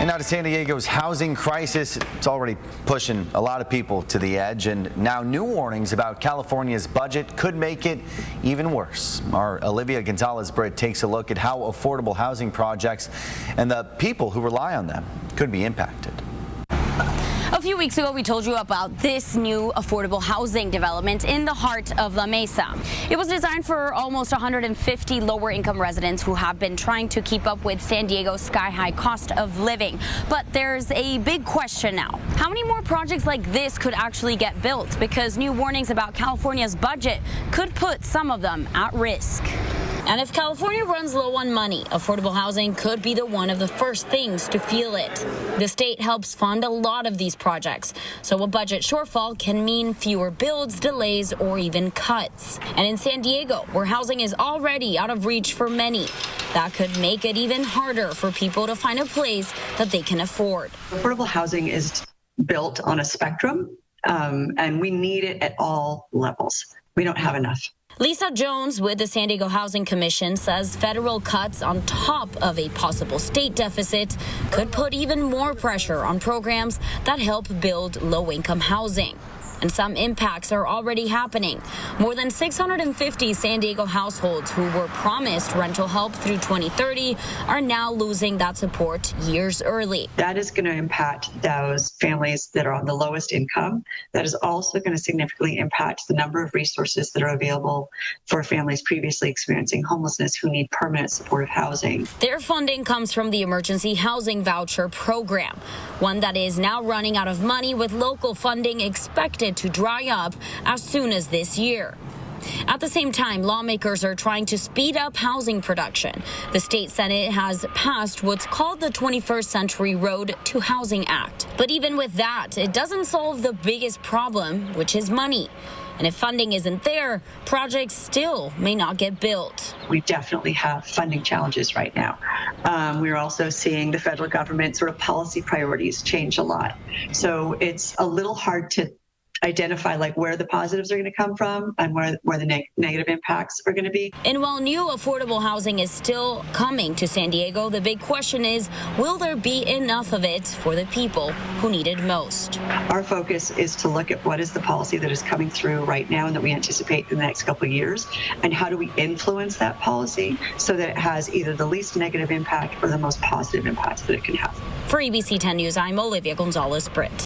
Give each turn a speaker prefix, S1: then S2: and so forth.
S1: And now to San Diego's housing crisis. It's already pushing a lot of people to the edge, and now new warnings about California's budget could make it even worse. Our Olivia Gonzalez-Britt takes a look at how affordable housing projects and the people who rely on them could be impacted.
S2: A few weeks ago, we told you about this new affordable housing development in the heart of La Mesa. It was designed for almost 150 lower-income residents who have been trying to keep up with San Diego's sky-high cost of living. But there's a big question now. How many more projects like this could actually get built? Because new warnings about California's budget could put some of them at risk. And if California runs low on money, affordable housing could be the one of the first things to feel it. The state helps fund a lot of these projects, so a budget shortfall can mean fewer builds, delays, or even cuts. And in San Diego, where housing is already out of reach for many, that could make it even harder for people to find a place that they can afford.
S3: Affordable housing is built on a spectrum, and we need it at all levels. We don't have enough.
S2: Lisa Jones with the San Diego Housing Commission says federal cuts on top of a possible state deficit could put even more pressure on programs that help build low-income housing. And some impacts are already happening. More than 650 San Diego households who were promised rental help through 2030 are now losing that support years early.
S3: That is going to impact those families that are on the lowest income. That is also going to significantly impact the number of resources that are available for families previously experiencing homelessness who need permanent supportive housing.
S2: Their funding comes from the Emergency Housing Voucher Program, one that is now running out of money with local funding expected to dry up as soon as this year. At the same time, lawmakers are trying to speed up housing production. The state Senate has passed what's called the 21st Century Road to Housing Act. But even with that, it doesn't solve the biggest problem, which is money. And if funding isn't there, projects still may not get built.
S3: We definitely have funding challenges right now. We're also seeing the federal government sort of policy priorities change a lot. So it's a little hard to identify like where the positives are going to come from and where the negative impacts are going to be.
S2: And while new affordable housing is still coming to San Diego, the big question is, will there be enough of it for the people who need it most?
S3: Our focus is to look at what is the policy that is coming through right now and that we anticipate in the next couple of years, and how do we influence that policy so that it has either the least negative impact or the most positive impact that it can have.
S2: For ABC 10 News, I'm Olivia Gonzalez-Britt.